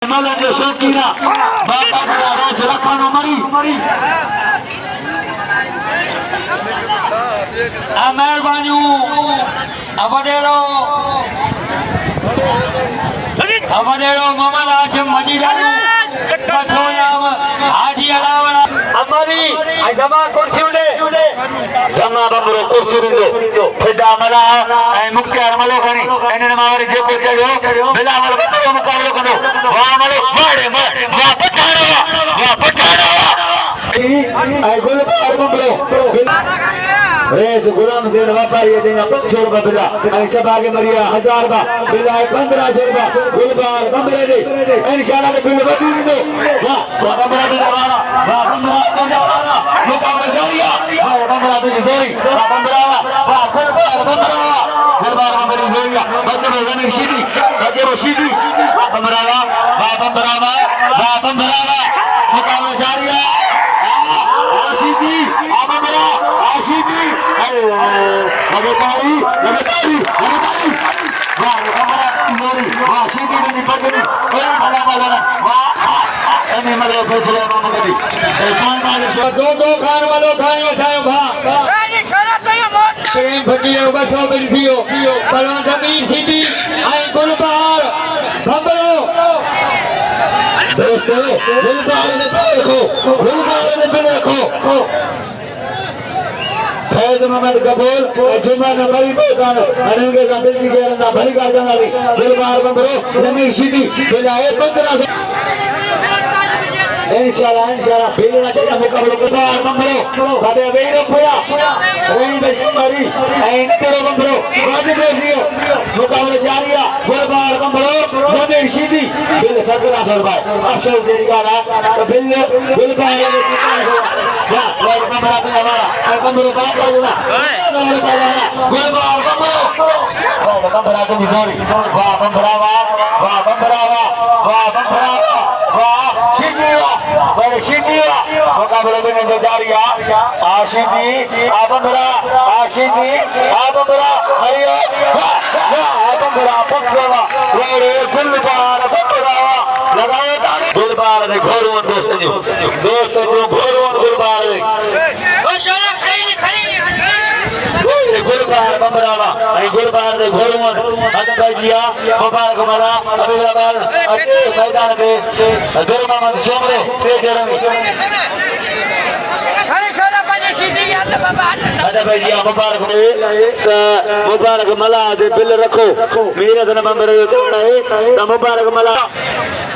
जमाल जो शौकीना बाबा का रोज रखनो मरी मेहरबानी अबडेरो मोहम्मद हाशिम मजीदानी बसो नाम हाजी अलावला अमरी जमा कुर्सी उडे जमा बंबरो कुर्सी उडो फिदा मला ए मुख्तार मलो खणी एने मावरी जेको चढ़ो बिला मल बंबरो मुकाबलो कनो वाह मलो माड़े वाह पठाणो ए गुलबार बंबरो रेस गुलाम हुसैन व्यापारी है जिन्हें 500 रुपया बिला ऐसे बागे मरिया 1000 रुपया बिला 1500 रुपया गुलबार बंबरे दे इंशाल्लाह ने बिल बदी दे वाह बंबरा दे वाला वाह बंबरा दे वाला मुकाबला जारिया वाह बंबरा दे जोरी वाह बंबरा वाह गुलबार बंबरी जोरिया बच्चे जमीन सीधी बच्चे सीधी वाह बंबरा वाह बंबरा मुकाबला जारिया आशीदी बंबरा आशीदी लगातारी वाह बंबरा जोरी वाह सीधी नहीं बजनी अरे भला वाह एने मले फैसला मामगदी कौन माले दो खान वालो खाने थायो भा रानी शरा तो ये मौत प्रेम फकीर बसो बिन थियो पलवान जमीर सीधी आई गुलबार बंबरो दोस्तों गुलबार ने देखो फैज मोहम्मद कबूल जुम्मा नंबरी बेदान अनंगे दिल की गेरना भली का जनाली गुलबार बंबरो जमीर सीधी बिलाए 15 इंशाल्लाह बेलना के मुकाबले गुलबार बंबरो बादे वेरो खोया रेन बंबरी एन तेरो बंबरो बादे दियो मुकाबला जारिया गुलबार बंबरो जमीर सीधी बिल 1700 रुपए अफसर देड़ी गाना तो बिल गुलबार ने वाह वाह बंबरा पे हमारा बंबरो बात बोलना गुलबार बंबरो बंबरा की जोड़ी वाह बंबरा वाह सीधी मुकाबले में जो जारिया आशीदी बंबरा हरियो वाह बंबरा पक्का वेरे गुलबार बंबरा लगाओ ताली गुलबार दे घोरो दोस्त जो घोरो गुलबार दे गुलबार बंबरावा गुलबार दे घोरो हद भाईया मुबारक मला अबीलाबाद अच्छे मैदान पे दुर मोहम्मद सोमरे ते जरमी अदा भाईया मुबारक मला दे बिल रखो मेरे सन बंबरे जो चढ़ना है मुबारक मला